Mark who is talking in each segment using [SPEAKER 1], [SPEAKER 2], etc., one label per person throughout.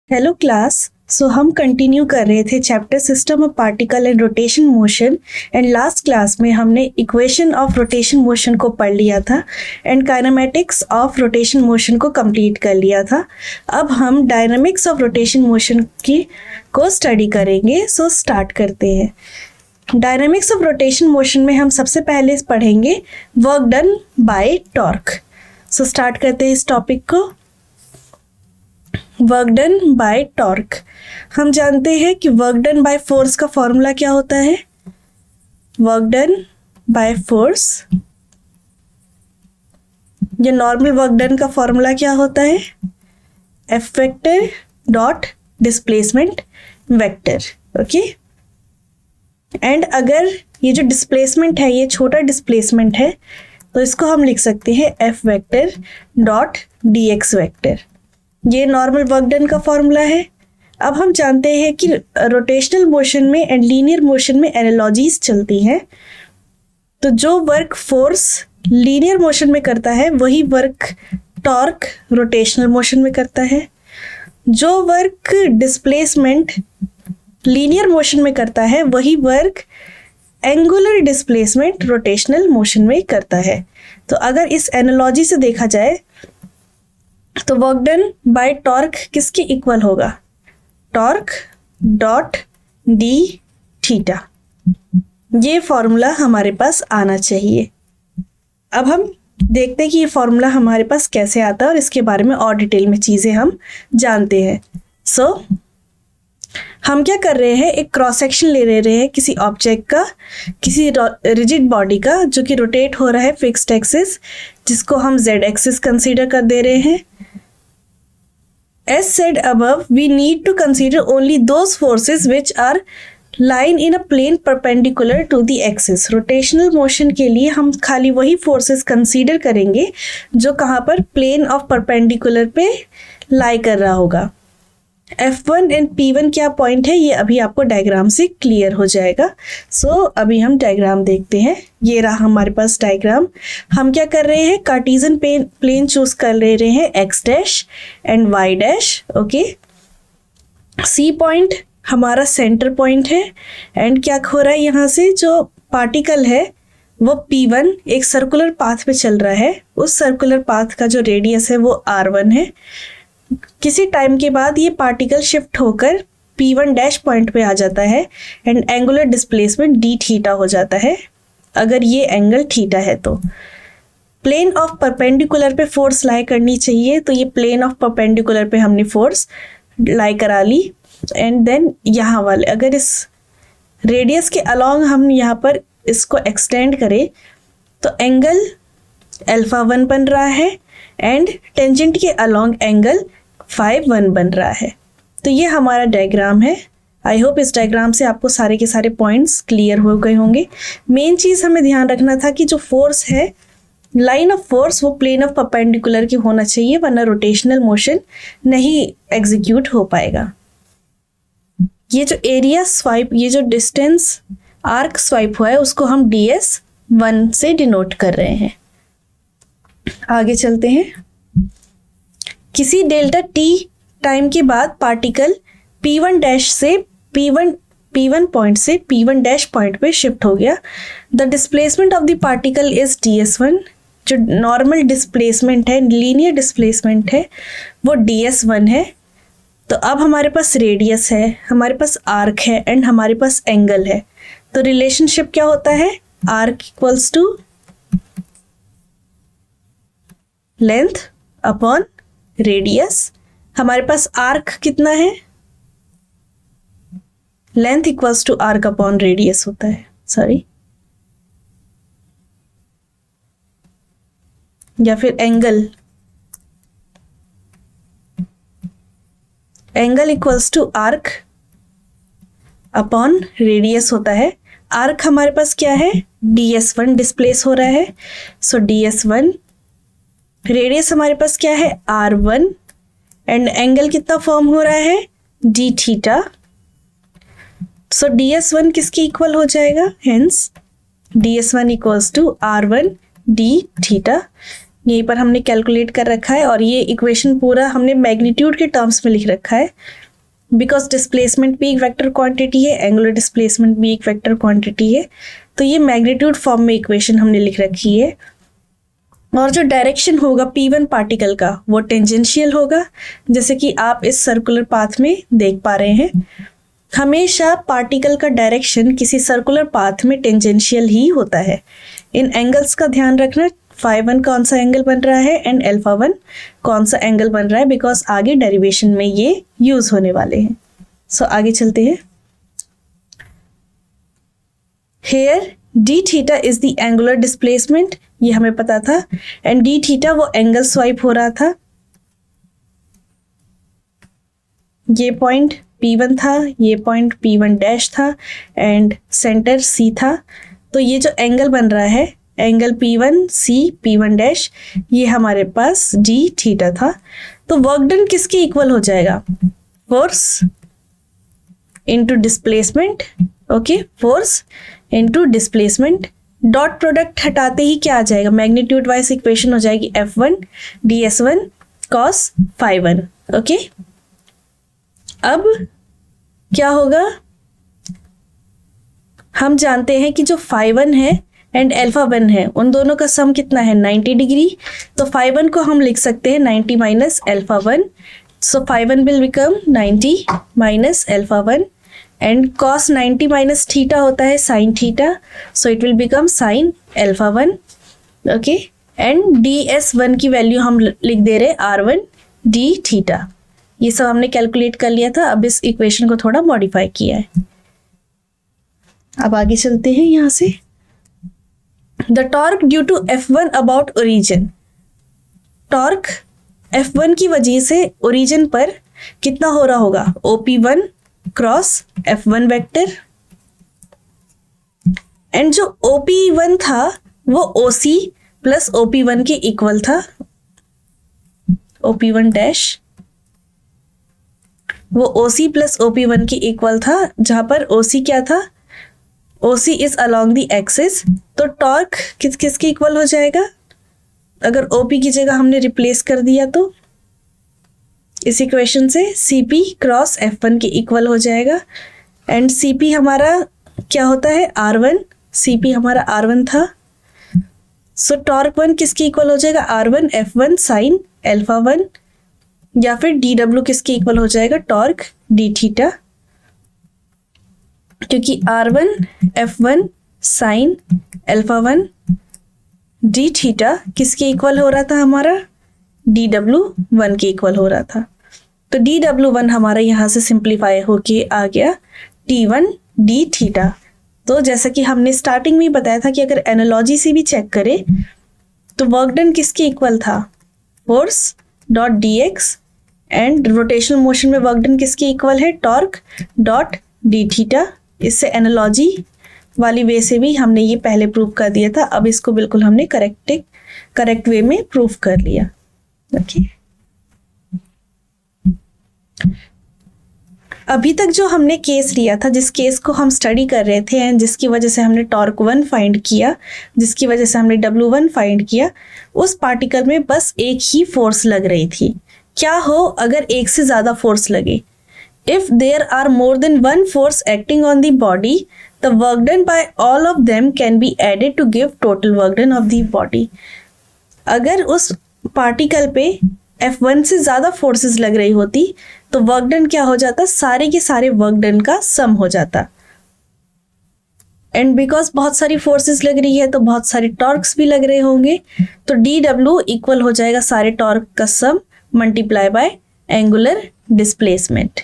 [SPEAKER 1] Hello class. सो हम continue कर रहे थे chapter system of particle and rotation motion and last class में हमने इक्वेशन ऑफ रोटेशन मोशन को पढ़ लिया था and kinematics of rotation motion को कंप्लीट कर लिया था। अब हम डायनामिक्स ऑफ रोटेशन मोशन की को स्टडी करेंगे। सो स्टार्ट करते हैं। डायनामिक्स ऑफ रोटेशन मोशन में हम सबसे पहले पढ़ेंगे work done bye torque. So start करते हैं इस टॉपिक को। Work done bye torque. हम जानते हैं कि वर्क डन बाय फोर्स का फॉर्मूला क्या होता है। वर्क डन बाय फोर्स, ये नॉर्मल वर्क डन का फॉर्मूला क्या होता है, F vector dot displacement vector. Okay, and अगर ये जो डिस्प्लेसमेंट है ये छोटा डिस्प्लेसमेंट है तो इसको हम लिख सकते हैं F vector dot D x vector. ये नॉर्मल वर्क डन का फॉर्मूला है। अब हम जानते हैं कि रोटेशनल मोशन में एंड लीनियर मोशन में एनालॉजीज चलती हैं। तो जो वर्क फोर्स लीनियर मोशन में करता है वही वर्क टॉर्क रोटेशनल मोशन में करता है। जो वर्क डिस्प्लेसमेंट लीनियर मोशन में करता है वही work angular displacement rotational motion में करता है। तो अगर इस एनालॉजी से देखा जाए तो वर्क डन बाय टॉर्क किसके इक्वल होगा, टॉर्क डॉट डी थीटा। ये फॉर्मूला हमारे पास आना चाहिए। अब हम देखते हैं कि ये फॉर्मूला हमारे पास कैसे आता है और इसके बारे में और डिटेल में चीजें हम जानते हैं। सो हम क्या कर रहे हैं, एक क्रॉस सेक्शन ले रहे हैं किसी ऑब्जेक्ट का, किसी रिजिड बॉडी का जो कि रोटेट हो रहा है फिक्स्ड एक्सिस, जिसको हम जेड एक्सिस कंसीडर कर दे रहे हैं। As said above, we need to consider only those forces which are lying in a plane perpendicular to the axis. Rotational motion के लिए हम खाली वही फोर्सेस कंसीडर करेंगे जो कहाँ पर प्लेन ऑफ परपेंडिकुलर पे लाई कर रहा होगा। F1 एंड P1 क्या पॉइंट है ये अभी आपको डायग्राम से क्लियर हो जाएगा। सो अभी हम डायग्राम देखते हैं। ये रहा हमारे पास डायग्राम। हम क्या कर रहे हैं, कार्टेशियन प्लेन चूज कर ले रहे हैं x dash and y dash. Okay, C point हमारा सेंटर पॉइंट है एंड क्या हो रहा है, यहाँ से जो पार्टिकल है वो P1 एक सर्कुलर पाथ पे चल रहा है। उस सर्कुलर पाथ का जो रेडियस है वो R1 है। किसी टाइम के बाद ये पार्टिकल शिफ्ट होकर P1 डैश पॉइंट पे आ जाता है and angular displacement D theta हो जाता है अगर ये एंगल थीटा है। तो प्लेन ऑफ परपेंडिकुलर पे फोर्स लाई करनी चाहिए, तो ये प्लेन ऑफ परपेंडिकुलर पे हमने फोर्स लाई करा ली। एंड देन यहाँ वाले अगर इस रेडियस के अलोंग हम यहाँ पर इसको एक्सटेंड करें तो एंगल अल्फा 1 बन रहा है एंड टेंजेंट के अलोंग एंगल फाई 1 बन रहा है। तो ये हमारा डायग्राम है। आई होप इस डायग्राम से आपको सारे के सारे पॉइंट्स क्लियर हो गए होंगे। मेन चीज़ हमें ध्यान रखना था कि जो फोर्स है, लाइन ऑफ फोर्स, वो प्लेन ऑफ परपेंडिकुलर की होना चाहिए, वरना रोटेशनल मोशन नहीं एग्जीक्यूट हो पाएगा। ये जो एरिया स्वाइप, ये जो डिस्टेंस आर्क स्वाइप हुआ है उसको हम DS1 से डिनोट कर रहे हैं। आगे चलते हैं। किसी डेल्टा T टाइम के बाद पार्टिकल P1 डैश से P1 पॉइंट से P1 डैश पॉइंट पे शिफ्ट हो गया। The displacement of the particle is DS1। जो नॉर्मल डिस्प्लेसमेंट है, लीनियर डिस्प्लेसमेंट है, वो DS1 है। तो अब हमारे पास रेडियस है, हमारे पास आर्क है एंड हमारे पास एंगल है। तो रिलेशनशिप क्या होता है, arc equals to length upon radius. हमारे पास आर्क कितना है, length equals to arc upon radius होता है, सॉरी, या फिर angle equals to arc upon radius होता है। आर्क हमारे पास क्या है, DS1 डिस्प्लेस हो रहा है, सो DS1। रेडियस हमारे पास क्या है, R1 एंड एंगल कितना फॉर्म हो रहा है, डी थीटा। सो DS1 किसकी इक्वल हो जाएगा, hence DS1 equals to R1 D theta. यहीं पर हमने कैलकुलेट कर रखा है और ये इक्वेशन पूरा हमने मैग्नीट्यूड के टर्म्स में लिख रखा है, बिकॉज डिस्प्लेसमेंट भी एक वेक्टर क्वांटिटी है, एंगुलर डिस्प्लेसमेंट भी एक वेक्टर क्वांटिटी है, तो ये मैग्नीट्यूड फॉर्म में इक्वेशन हमने लिख रखी है। और जो डायरेक्शन होगा P1 पार्टिकल का वो टेंजेंशियल होगा, जैसे कि आप इस सर्कुलर पाथ में देख पा रहे हैं। हमेशा पार्टिकल का डायरेक्शन किसी सर्कुलर पाथ में टेंजेंशियल ही होता है। इन एंगल्स का ध्यान रखना, φ1 कौन सा एंगल बन रहा है एंड α1 कौन सा एंगल बन रहा है, बिकॉज आगे डेरिवेशन में ये यूज होने वाले हैं। सो आगे चलते हैं। Here D theta is the angular displacement, ये हमें पता था, एंड डी थीटा वो एंगल स्वाइप हो रहा था। ये पॉइंट P1 था, ये पॉइंट P1 डैश था एंड सेंटर C था। तो ये जो एंगल बन रहा है, angle P1 C P1 dash, ये हमारे पास d थीटा था। तो वर्क डन किसके इक्वल हो जाएगा? Force into displacement. Okay, force into displacement. Dot product हटाते ही क्या आ जाएगा? मैग्नीट्यूड वाइज इक्वेशन हो जाएगी F1 ds1 cos φ1। ओके, अब क्या होगा? हम जानते हैं कि जो φ1 है एंड α1 है, उन दोनों का सम कितना है? 90 डिग्री। तो φ1 को हम लिख सकते हैं 90 minus α1। So φ1 will become 90 minus α1 and cos 90 minus theta होता है sin theta, so it will become sin α1। Okay, and ds1 की वैल्यू हम लिख दे रहे r1 d थीटा। ये सब हमने कैलकुलेट कर लिया था, अब इस इक्वेशन को थोड़ा मॉडिफाई किया है। अब आगे चलते हैं यहां से। The torque due to F1 about origin, torque F1 की वजह से ओरिजिन पर कितना हो रहा होगा? OP1 cross F1 vector, and जो OP1 था वो OC प्लस OP1 के इक्वल था। OP1 डैश वो OC प्लस OP1 के इक्वल था, जहां पर OC क्या था? OC is along the axis. तो टॉर्क किस किस के इक्वल हो जाएगा? अगर OP की जगह हमने रिप्लेस कर दिया तो इस इक्वेशन से CP क्रॉस F1 के इक्वल हो जाएगा, एंड CP हमारा क्या होता है? R1। CP हमारा R1 था। सो टॉर्क 1 किसके इक्वल हो जाएगा? R1 F1 साइन α1, या फिर DW किसके इक्वल हो जाएगा? टॉर्क d थीटा, क्योंकि R1 F1 sine α1 d theta किसके इक्वल हो रहा था? हमारा DW1 के इक्वल हो रहा था। तो DW1 हमारा यहाँ से सिंप्लीफाई होके आ गया T1 d थीटा। तो जैसा कि हमने स्टार्टिंग में बताया था कि अगर एनालॉजी से भी चेक करें तो वर्क डन किसके इक्वल था? Force dot dx, and rotational motion में वर्क डन किसके इक्वल है? Torque dot d theta. इससे एनालॉजी वाली वे से भी हमने ये पहले प्रूव कर दिया था, अब इसको बिल्कुल हमने करेक्ट वे में प्रूव कर लिया। ओके, अभी तक जो हमने केस लिया था, जिस केस को हम स्टडी कर रहे थे एंड जिसकी वजह से हमने टॉर्क 1 फाइंड किया, जिसकी वजह से हमने W1 फाइंड किया, उस पार्टिकल में बस एक ही फोर्स लग रही थी। क्या हो अगर एक से ज्यादा फोर्स लगे? If there are more than one force acting on the body, the work done by all of them can be added to give total work done of the body. अगर उस पार्टिकल पे F1 से ज्यादा forces लग रही होती तो work done क्या हो जाता? सारे के सारे वर्क डन का सम हो जाता। एंड बिकॉज बहुत सारी फोर्सेस लग रही है तो बहुत सारे टॉर्क्स भी लग रहे होंगे, तो DW इक्वल हो जाएगा सारे टॉर्क का sum multiply by angular displacement.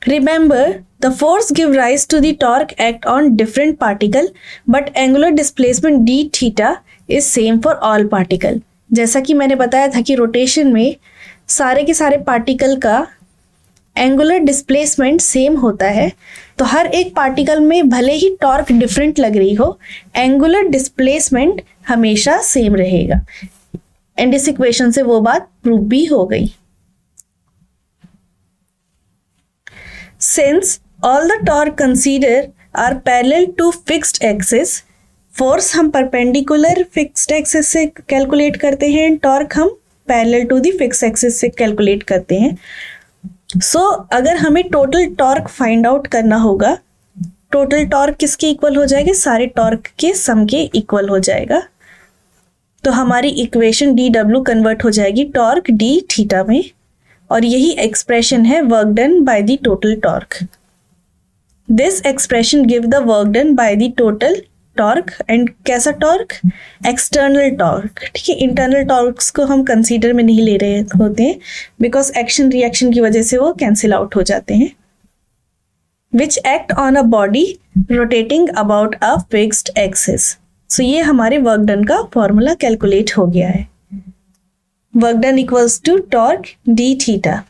[SPEAKER 1] Remember, the force give rise to the torque act on different particle, but angular displacement d theta is same for all particle. जैसा कि मैंने बताया था कि रोटेशन में सारे के सारे पार्टिकल का एंगुलर डिस्प्लेसमेंट सेम होता है, तो हर एक पार्टिकल में भले ही टॉर्क डिफरेंट लग रही हो, एंगुलर डिस्प्लेसमेंट हमेशा सेम रहेगा। एंड इस इक्वेशन से वो बात प्रूव भी हो गई। Since all the torque considered are parallel to fixed axis, force हम परपेंडिकुलर फिक्स्ड एक्सिस से कैलकुलेट करते हैं, टॉर्क हम parallel to the fix axis से कैलकुलेट करते हैं। सो अगर हमें टोटल टॉर्क फाइंड आउट करना होगा, टोटल टॉर्क किसके इक्वल हो जाएगा? सारे टॉर्क के सम के इक्वल हो जाएगा। तो हमारी इक्वेशन डी डब्ल्यू कन्वर्ट हो जाएगी टॉर्क डी थीटा में, और यही एक्सप्रेशन है work done by the total torque. This expression give the work done by the total torque. And कैसा टॉर्क? External torque. ठीक है, इंटरनल टॉर्क्स को हम कंसीडर में नहीं ले रहे होते हैं, बिकॉज एक्शन रिएक्शन की वजह से वो कैंसिल आउट हो जाते हैं। Which act on a body rotating about a fixed axis. So ये हमारे वर्क डन का फॉर्मूला कैलकुलेट हो गया है। Work done equals to torque D theta.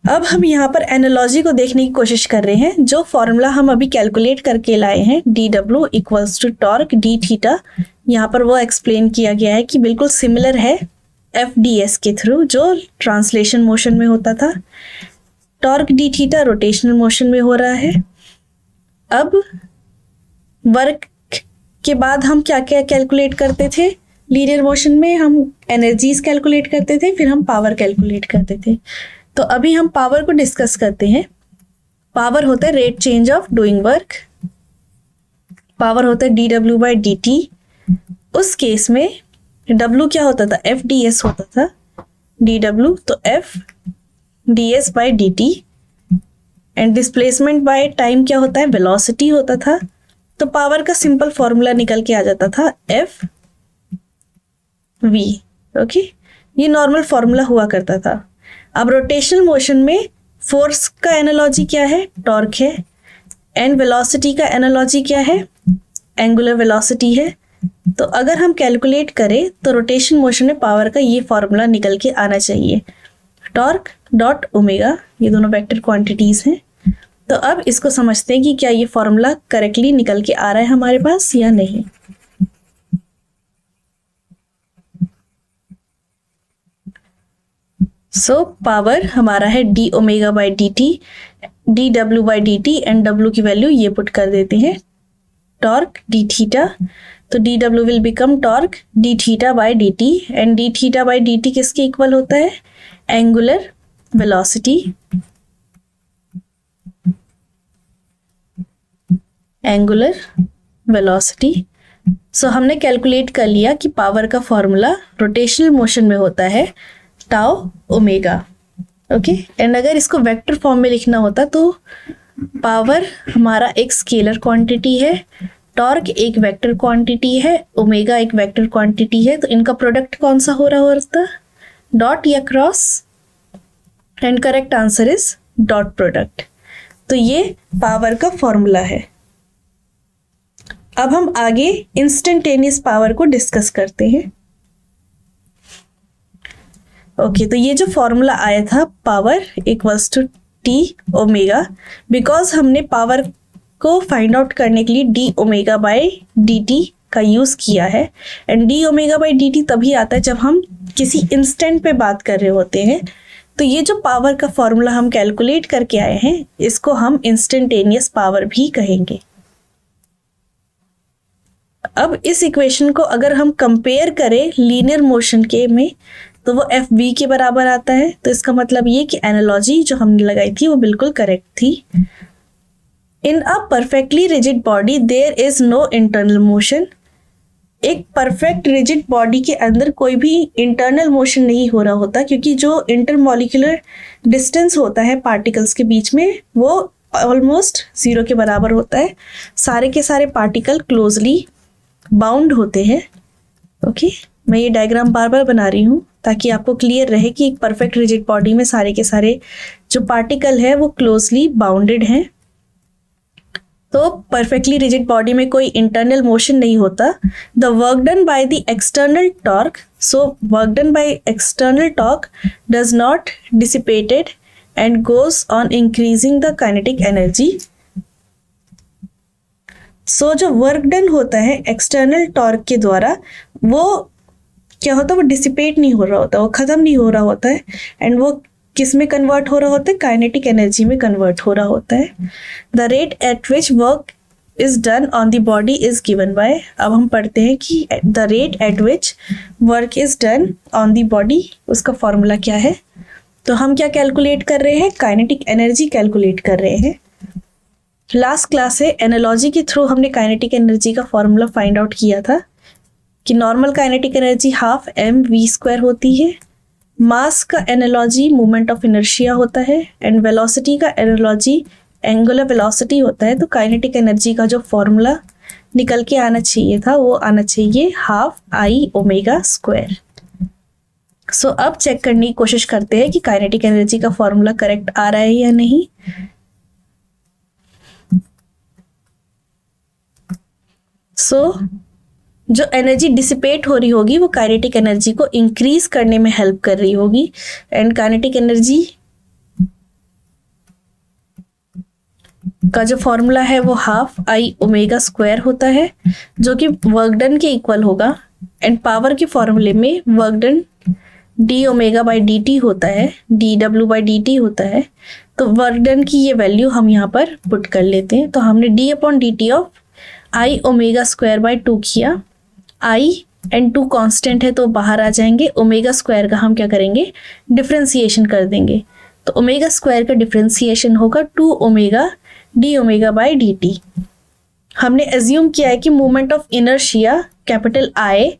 [SPEAKER 1] अब हम यहाँ पर एनालॉजी को देखने की कोशिश कर रहे हैं। जो फॉर्मूला हम अभी कैलकुलेट करके लाए हैं D W equals to torque D theta, यहाँ पर वो एक्सप्लेन किया गया है कि बिल्कुल सिमिलर है एफ डी एस के थ्रू, जो ट्रांसलेशन मोशन में होता था। Torque D theta rotational motion में हो रहा है। अब वर्क के बाद हम क्या क्या कैलकुलेट करते थे? लीनियर मोशन में हम एनर्जीज कैलकुलेट करते थे, फिर हम पावर कैलकुलेट करते थे। तो अभी हम पावर को डिस्कस करते हैं। पावर होता है rate change of doing work. Power होता है D W by D T. उस केस में डब्ल्यू क्या होता था? एफ डी एस होता था। डी डब्ल्यू तो F D S by D t. And displacement by time क्या होता है? वेलोसिटी होता था। तो पावर का सिंपल फॉर्मूला निकल के आ जाता था एफ वी। ओके, ये नॉर्मल फॉर्मूला हुआ करता था। अब रोटेशनल मोशन में फोर्स का एनालॉजी क्या है? टॉर्क है। एंड वेलोसिटी का एनालॉजी क्या है? एंगुलर वेलोसिटी है। तो अगर हम कैलकुलेट करें तो रोटेशन मोशन में पावर का ये फॉर्मूला निकल के आना चाहिए, टॉर्क डॉट ओमेगा। ये दोनों वेक्टर क्वांटिटीज हैं। तो अब इसको समझते हैं कि क्या ये फॉर्मूला करेक्टली निकल के आ रहा है हमारे पास या नहीं। सो पावर हमारा है d omega by D t, d W by D t. And W की वैल्यू ये पुट कर देते हैं टॉर्क डी थीटा। तो d W will become torque D theta by D t. And D theta by D t किसके equal होता है? Angular velocity. Angular velocity. So हमने कैलकुलेट कर लिया कि पावर का फॉर्मूला रोटेशनल मोशन में होता है टाउ ओमेगा। ओके, एंड अगर इसको वेक्टर फॉर्म में लिखना होता तो पावर हमारा एक स्केलर क्वांटिटी है, टॉर्क एक वेक्टर क्वांटिटी है, ओमेगा एक वेक्टर क्वांटिटी है। तो इनका प्रोडक्ट कौन सा हो रहा होता? डॉट या cross. And correct answer is dot product. तो ये पावर का फॉर्मूला है। अब हम आगे इंस्टेंटेनियस पावर को डिस्कस करते हैं। ओके, तो ये जो फॉर्मूला आया था power equals to T omega, because हमने पावर को फाइंड आउट करने के लिए D omega by D T का यूज किया है। And D omega by D T तभी आता है जब हम किसी इंस्टेंट पे बात कर रहे होते हैं। तो ये जो पावर का फॉर्मूला हम कैलकुलेट करके आए हैं, इसको हम इंस्टेंटेनियस पावर भी कहेंगे। अब इस इक्वेशन को अगर हम कंपेयर करें लीनियर मोशन के में, तो वो एफ बी के बराबर आता है। तो इसका मतलब ये कि एनालॉजी जो हमने लगाई थी वो बिल्कुल करेक्ट थी। In a perfectly rigid body there is no internal motion. एक परफेक्ट रिजिड बॉडी के अंदर कोई भी इंटरनल मोशन नहीं हो रहा होता, क्योंकि जो इंटरमॉलिक्यूलर डिस्टेंस होता है पार्टिकल्स के बीच में वो ऑलमोस्ट जीरो के बराबर होता है। सारे के सारे पार्टिकल क्लोजली बाउंड होते हैं। ओके, मैं ये डायग्राम बार बार बना रही हूँ ताकि आपको क्लियर रहे कि एक परफेक्ट रिजिड बॉडी में सारे के सारे जो पार्टिकल है वो क्लोजली बाउंडेड हैं। तो परफेक्टली रिजिड बॉडी में कोई इंटरनल मोशन नहीं होता। The work done by the external torque, so work done by external torque does not dissipated and goes on increasing the kinetic energy. So जो work done होता है external torque के द्वारा, वो क्या होता है? वो डिसिपेट नहीं हो रहा होता, वो खत्म नहीं हो रहा होता है। एंड वो किस में कन्वर्ट हो रहा होता है, काइनेटिक एनर्जी में कन्वर्ट हो रहा होता है। The rate at which work is done on the body is given bye, अब हम पढ़ते हैं कि the rate at which work is done on the body, उसका फॉर्मूला क्या है। तो हम क्या कैलकुलेट कर रहे हैं, काइनेटिक एनर्जी कैलकुलेट कर रहे हैं। लास्ट क्लास से एनालॉजी के थ्रू हमने काइनेटिक एनर्जी का फॉर्मूला फाइंड आउट किया था कि normal kinetic energy half mv² होती है, मास का एनालॉजी मोमेंट ऑफ इनर्शिया होता है, एंड वेलोसिटी का एनालॉजी एंगुलर वेलोसिटी होता है। तो काइनेटिक एनर्जी का जो फॉर्मूला निकल के आना चाहिए था वो आना चाहिए ½I⍵²। सो अब चेक करने की कोशिश करते हैं कि काइनेटिक एनर्जी का फॉर्मूला करेक्ट आ रहा है या नहीं। जो एनर्जी डिसिपेट हो रही होगी वो काइनेटिक एनर्जी को इंक्रीज करने में हेल्प कर रही होगी, एंड काइनेटिक एनर्जी का जो फॉर्मूला है वो ½I⍵² होता है, जो कि वर्क डन के इक्वल होगा, एंड पावर के फॉर्मूले में वर्क डन dω/dt होता है, dW/dt होता है। तो वर्क डन की ये वैल्यू हम यहाँ पर पुट कर लेते हैं। तो हमने d/dt ऑफ I⍵²/2 किया, I एंड 2 कांस्टेंट है तो बाहर आ जाएंगे, ω² का हम क्या करेंगे, डिफरेंशिएशन कर देंगे। तो ω² का डिफरेंशिएशन होगा 2ω dω/dt। हमने एज्यूम किया है कि moment of inertia capital I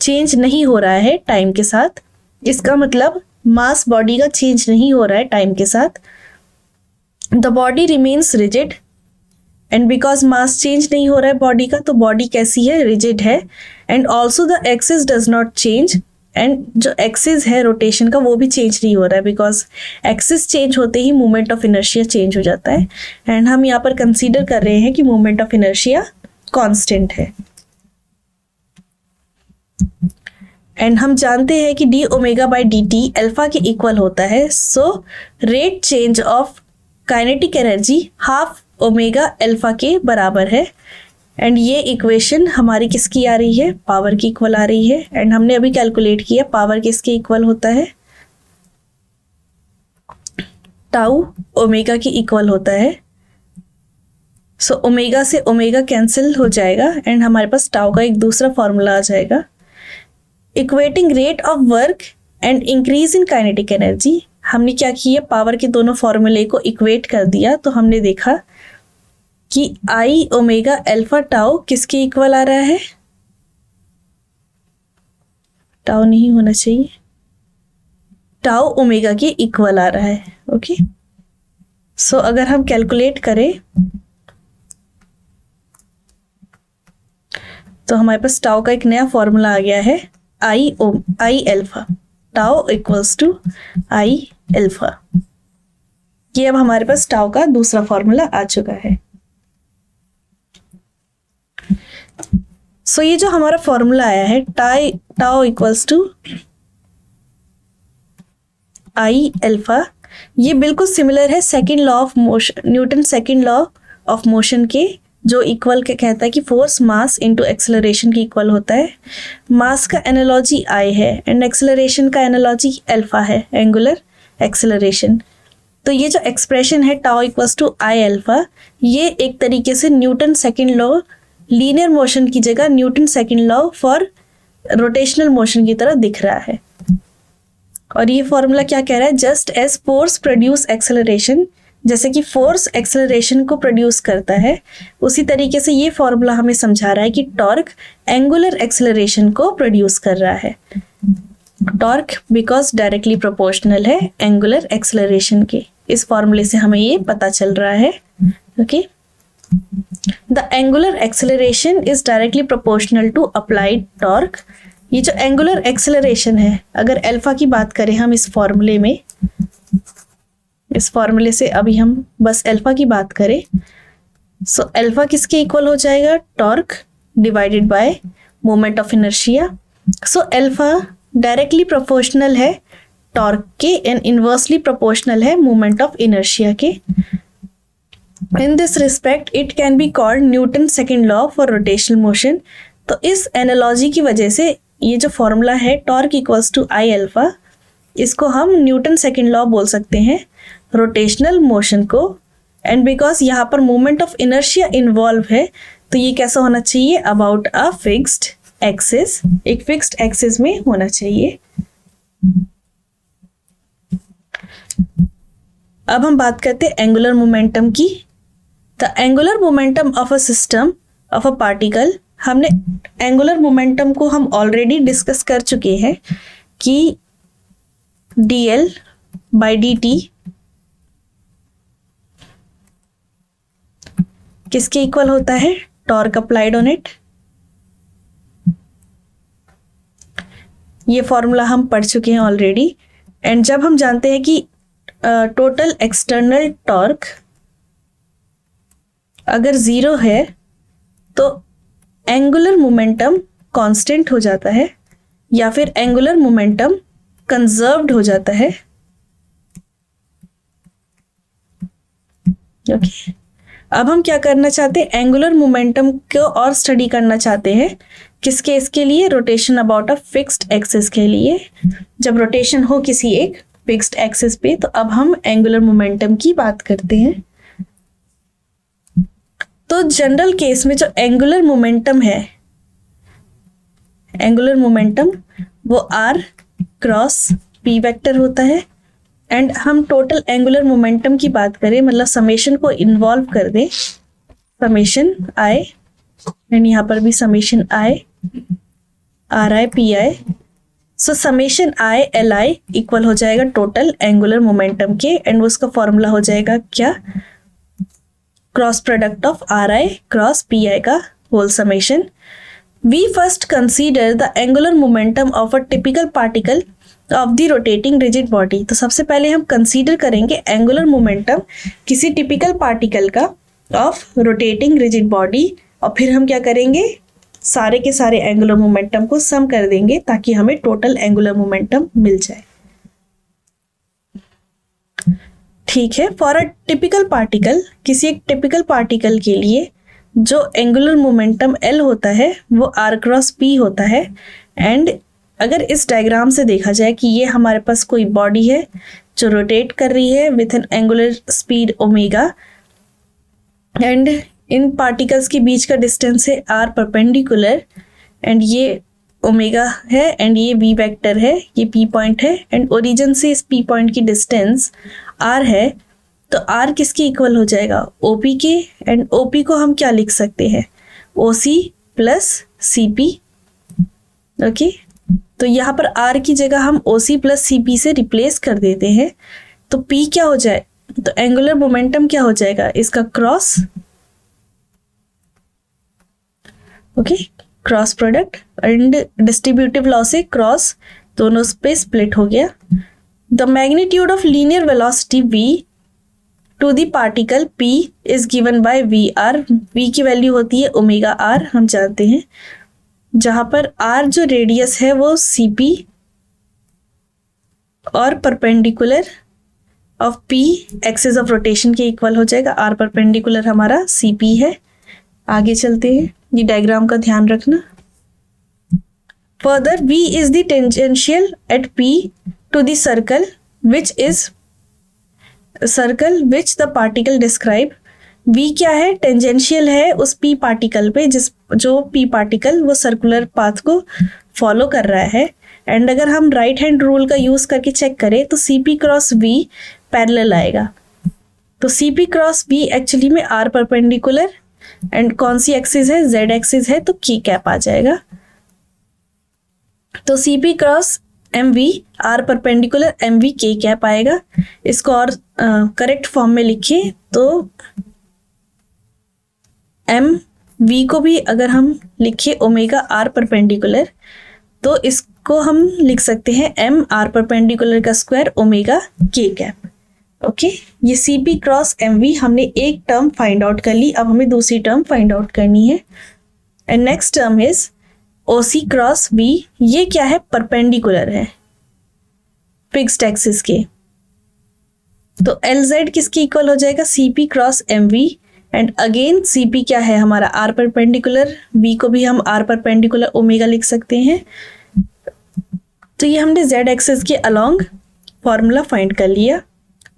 [SPEAKER 1] change नहीं हो रहा है टाइम के साथ, इसका मतलब मास बॉडी का चेंज नहीं हो रहा है टाइम के साथ। The body remains rigid, and because mass change नहीं हो रहा है बॉडी का, तो बॉडी कैसी है, रिजिड है। And also the axis does not change, and जो एक्सिस है रोटेशन का वो भी चेंज नहीं हो रहा है, बिकॉज एक्सिस चेंज होते ही मोमेंट ऑफ इनर्शिया चेंज हो जाता है। एंड हम यहाँ पर कंसीडर कर रहे हैं कि मोमेंट ऑफ इनर्शिया कांस्टेंट है। एंड हम जानते हैं कि dω/dt अल्फा के इक्वल होता है। So rate change of kinetic energy ½ के बराबर है, एंड ये इक्वेशन हमारी किसकी आ रही है, पावर की इक्वल आ रही है। एंड हमने अभी कैलकुलेट किया पावर किसके इक्वल होता है, τω की इक्वल होता है। सो ओमेगा से ओमेगा कैंसिल हो जाएगा, एंड हमारे पास टाउ का एक दूसरा फॉर्मूला आ जाएगा। Equating rate of work and increase in kinetic energy, हमने क्या किया, पावर के दोनों फॉर्मूले को इक्वेट कर दिया। तो हमने देखा कि I⍵α टाउ किसके इक्वल आ रहा है, टाउ नहीं होना चाहिए, टाउ ओमेगा के इक्वल आ रहा है। ओके, सो अगर हम कैलकुलेट करें तो हमारे पास टाउ का एक नया फॉर्मूला आ गया है, I⍵, tau equals to I⍵। ये अब हमारे पास टाउ का दूसरा फॉर्मूला आ चुका है। सो ये जो हमारा फॉर्मूला आया है टाउ इक्वल्स टू I⍵, ये बिल्कुल सिमिलर है second law of motion, Newton second law of motion के, जो इक्वल के कहता है कि फोर्स मास इनटू एक्सेलरेशन की इक्वल होता है। मास का एनालॉजी I है एंड एक्सेलरेशन का एनालॉजी अल्फा है, एंगुलर एक्सेलरेशन। तो ये जो एक्सप्रेशन है टाउ इक्वल्स टू I⍵, ये एक तरीके से Newton second law linear motion की जगह Newton second law for rotational motion की तरह दिख रहा है। और ये फॉर्मूला क्या कह रहा है, just as force produce acceleration, जैसे कि फोर्स एक्सेलरेशन को प्रोड्यूस करता है, उसी तरीके से ये फॉर्मूला हमें समझा रहा है कि टॉर्क एंगुलर एक्सेलरेशन को प्रोड्यूस कर रहा है। टॉर्क बिकॉज डायरेक्टली प्रोपोर्शनल है एंगुलर एक्सेलरेशन के, इस फॉर्मूले से हमें ये पता चल रहा है। Okay, the angular acceleration is directly proportional to applied torque. ये जो एंगुलर एक्सेलरेशन है, अगर अल्फा की बात करें हम इस फॉर्मूले में, इस फॉर्मूले से अभी हम बस अल्फा की बात करें, सो अल्फा किसके इक्वल हो जाएगा, torque divided by moment of inertia. So alpha directly proportional है टॉर्क के एंड इनवर्सली प्रोपोर्शनल है मोमेंट ऑफ इनर्शिया के। In this respect it can be called Newton second law for rotational motion. तो इस analogy की वजह से ये जो फॉर्मूला है टॉर्क इक्वल्स टू I⍵, इसको हम न्यूटन सेकेंड लॉ बोल सकते हैं रोटेशनल मोशन को। एंड बिकॉज यहाँ पर मोमेंट ऑफ इनर्शिया इन्वॉल्व है तो ये कैसा होना चाहिए, अबाउट अ फिक्स्ड एक्सिस, एक फिक्स्ड एक्सिस में होना चाहिए। अब हम बात करते हैं एंगुलर मोमेंटम की। The angular momentum of a system of a particle, हमने एंगुलर मोमेंटम को हम ऑलरेडी डिस्कस कर चुके हैं कि dl by dt किसके इक्वल होता है, टॉर्क अप्लाइड ऑन इट। ये फॉर्मूला हम पढ़ चुके हैं ऑलरेडी। एंड जब हम जानते हैं कि टोटल एक्सटर्नल टॉर्क अगर 0 है तो एंगुलर मोमेंटम कांस्टेंट हो जाता है या फिर एंगुलर मोमेंटम कंजर्व्ड हो जाता है। ओके, अब हम क्या करना चाहते हैं, एंगुलर मोमेंटम को और स्टडी करना चाहते हैं। किसके, इसके लिए rotation about a fixed axis के लिए। जब रोटेशन हो किसी एक फिक्स्ड एक्सिस पे तो अब हम एंगुलर मोमेंटम की बात करते हैं। तो जनरल केस में जो एंगुलर मोमेंटम है, एंगुलर मोमेंटम वो r क्रॉस p वेक्टर होता है। एंड हम टोटल एंगुलर मोमेंटम की बात करें, मतलब समेशन को इन्वॉल्व कर दें, समेशन i, एंड यहाँ पर भी summation i ri pi, so summation i li equal हो जाएगा टोटल एंगुलर मोमेंटम के। एंड उसका फॉर्मूला हो जाएगा क्या, cross product of ri cross pi का whole summation. We first consider the angular momentum of a typical particle of the rotating rigid body. तो सबसे पहले हम कंसीडर करेंगे एंगुलर मोमेंटम किसी टिपिकल पार्टिकल का ऑफ रोटेटिंग रिजिड बॉडी, और फिर हम क्या करेंगे, सारे के सारे एंगुलर मोमेंटम को सम कर देंगे ताकि हमें टोटल एंगुलर मोमेंटम मिल जाए। ठीक है, फॉर अ टिपिकल पार्टिकल, किसी एक टिपिकल पार्टिकल के लिए जो एंगुलर मोमेंटम L होता है वो r क्रॉस p होता है। एंड अगर इस डायग्राम से देखा जाए कि ये हमारे पास कोई बॉडी है जो रोटेट कर रही है with an angular speed omega, and in particles के बीच का डिस्टेंस है r परपेंडिकुलर, एंड ये ओमेगा है एंड ये v वेक्टर है, ये p पॉइंट है, एंड ओरिजिन से इस p पॉइंट की डिस्टेंस r है। तो r किसके इक्वल हो जाएगा, OP के। एंड OP को हम क्या लिख सकते हैं, OC प्लस CP। ओके, तो यहाँ पर r की जगह हम OC प्लस CP से रिप्लेस कर देते हैं। तो P क्या हो जाए, तो एंगुलर मोमेंटम क्या हो जाएगा, इसका cross, okay, cross product, and distributive law से क्रॉस दोनों पे स्प्लिट हो गया। The magnitude of linear velocity v to the particle p is given by VR। v की वैल्यू होती है ओमेगा r, हम जानते हैं, जहां पर r जो रेडियस है वो CP और perpendicular of p axis of rotation के इक्वल हो जाएगा। r परपेंडिकुलर हमारा CP है। आगे चलते हैं, ये डायग्राम का ध्यान रखना। Further v is the tangential at p to the circle which the particle describe. v क्या है, टेंजेंशियल है उस p पार्टिकल पे जो p पार्टिकल वो सर्कुलर पाथ को फॉलो कर रहा है। एंड अगर हम राइट हैंड रूल का यूज करके चेक करें तो CP क्रॉस v पैरेलल आएगा। तो CP क्रॉस v एक्चुअली में r परपेंडिकुलर, एंड कौन सी एक्सिस है, z एक्सिस है, तो k कैप आ जाएगा। तो CP cross MV r perpendicular MV k cap आएगा। इसको और करेक्ट फॉर्म में लिखिए तो MV को भी अगर हम लिखे ओमेगा r परपेंडिकुलर तो इसको हम लिख सकते हैं M r परपेंडिकुलर का square omega k cap. Okay, ये CP क्रॉस MV हमने एक टर्म फाइंड आउट कर ली, अब हमें दूसरी टर्म फाइंड आउट करनी है। And next term is OC cross V। ये क्या है, परपेंडिकुलर है फिक्स्ड एक्सिस के। तो LZ किसके इक्वल हो जाएगा, CP cross MV। And again CP क्या है हमारा, R परपेंडिकुलर, V को भी हम R परपेंडिकुलर ओमेगा लिख सकते हैं। तो ये हमने Z एक्सिस के अलोंग फॉर्मूला फाइंड कर लिया।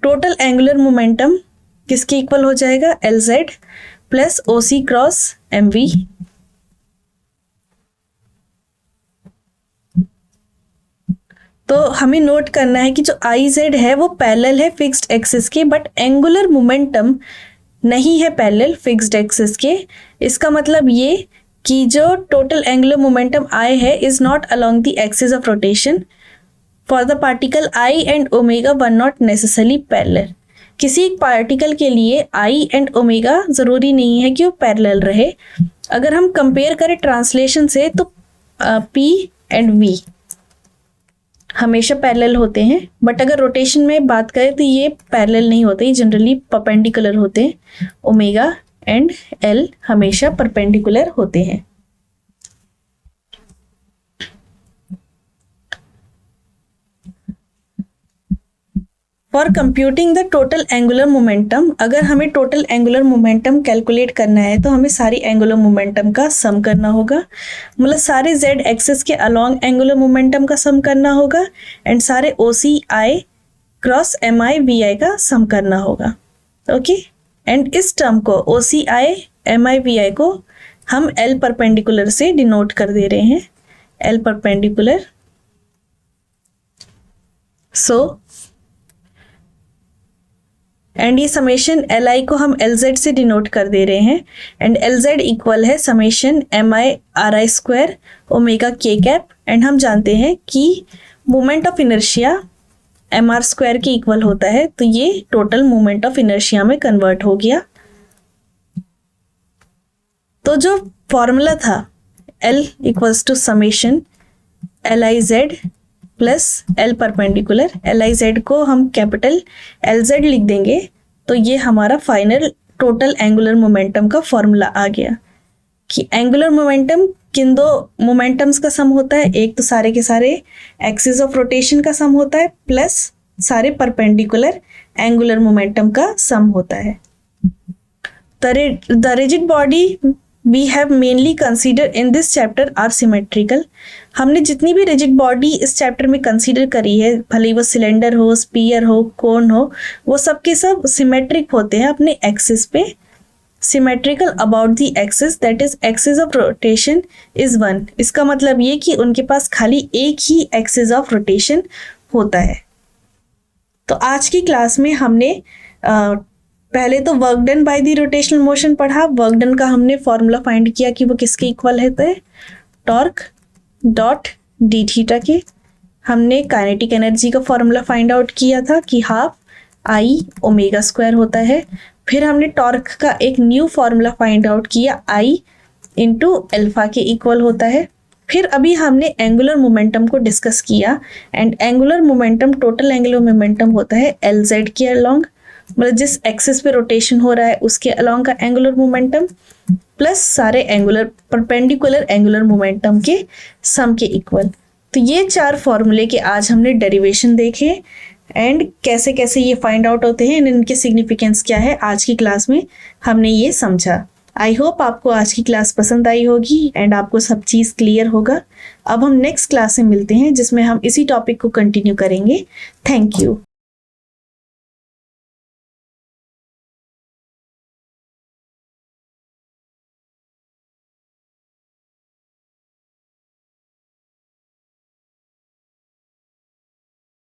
[SPEAKER 1] टोटल एंगुलर मोमेंटम किसके इक्वल हो जाएगा, LZ plus OC cross MV। तो हमें नोट करना है कि जो IZ है वो पैरेलल है फिक्स्ड एक्सिस के, बट एंगुलर मोमेंटम नहीं है पैरेलल फिक्स्ड एक्सिस के। इसका मतलब ये कि जो टोटल एंगुलर मोमेंटम I है is not along the axis of rotation for the particle I and omega were not necessarily parallel. किसी एक पार्टिकल के लिए I एंड ओमेगा ज़रूरी नहीं है कि वो पैरेलल रहे। अगर हम कंपेयर करें ट्रांसलेशन से तो P एंड V हमेशा पैरेलल होते हैं, बट अगर रोटेशन में बात करें तो ये पैरेलल नहीं होते, ये जनरली परपेंडिकुलर होते हैं। ओमेगा एंड L हमेशा परपेंडिकुलर होते हैं। For computing the total angular momentum, अगर हमें टोटल एंगुलर मोमेंटम कैलकुलेट करना है तो हमें सारी एंगुलर मोमेंटम का सम करना होगा, मतलब सारे Z एक्सिस के अलॉन्ग एंगुलर मोमेंटम का सम करना होगा एंड सारे OCI क्रॉस MI VI का सम करना होगा। ओके, एंड इस टर्म को OCI MI VI को हम L परपेंडिकुलर से डिनोट कर दे रहे हैं, L परपेंडिकुलर। सो एंड ये समेशन LI को हम LZ से डिनोट कर दे रहे हैं एंड LZ इक्वल है summation MI RI square omega K cap. And हम जानते हैं कि moment of inertia MR square के इक्वल होता है, तो ये टोटल मोमेंट ऑफ इनर्शिया में कन्वर्ट हो गया। तो जो फॉर्मूला था L equals to summation LIZ plus L perpendicular, LIZ को हम कैपिटल LZ लिख देंगे तो ये हमारा फाइनल टोटल एंगुलर मोमेंटम का फॉर्मूला आ गया कि एंगुलर मोमेंटम किन दो मोमेंटम्स का सम होता है, एक तो सारे के सारे एक्सिस ऑफ रोटेशन का सम होता है प्लस सारे परपेंडिकुलर एंगुलर मोमेंटम का सम होता है। The rigid body we have mainly considered in this chapter are symmetrical। हमने जितनी भी रिजिड बॉडी इस चैप्टर में कंसीडर करी है, भले वो सिलेंडर हो, स्पीयर हो, कोन हो, वो सब के सब सिमेट्रिक होते हैं अपने एक्सिस पे। Symmetrical about the axis, that is axis of rotation is one. इसका मतलब ये कि उनके पास खाली एक ही एक्सिस ऑफ रोटेशन होता है। तो आज की क्लास में हमने पहले तो work done by the rotational motion पढ़ा। वर्क डन का हमने फॉर्मूला फाइंड किया कि वो किसके इक्वल है, टॉर्क डॉट डी थीटा के। हमने काइनेटिक एनर्जी का फॉर्मूला फाइंड आउट किया था कि हाफ आई ओमेगा स्क्वायर होता है। फिर हमने टॉर्क का एक न्यू फॉर्मूला फाइंड आउट किया, आई इंटू अल्फा के इक्वल होता है। फिर अभी हमने एंगुलर मोमेंटम को डिस्कस किया and angular momentum total angular momentum होता है LZ के अलॉन्ग, मतलब जिस एक्सिस पे रोटेशन हो रहा है उसके अलॉन्ग का एंगुलर मोमेंटम प्लस सारे एंगुलर परपेंडिकुलर एंगुलर मोमेंटम के सम के इक्वल। तो ये चार फॉर्मूले के आज हमने डेरिवेशन देखे एंड कैसे कैसे ये फाइंड आउट होते हैं, इनके सिग्निफिकेंस क्या है, आज की क्लास में हमने ये समझा। आई होप आपको आज की क्लास पसंद आई होगी एंड आपको सब चीज़ क्लियर होगा। अब हम नेक्स्ट क्लास में मिलते हैं जिसमें हम इसी टॉपिक को कंटिन्यू करेंगे। Thank you.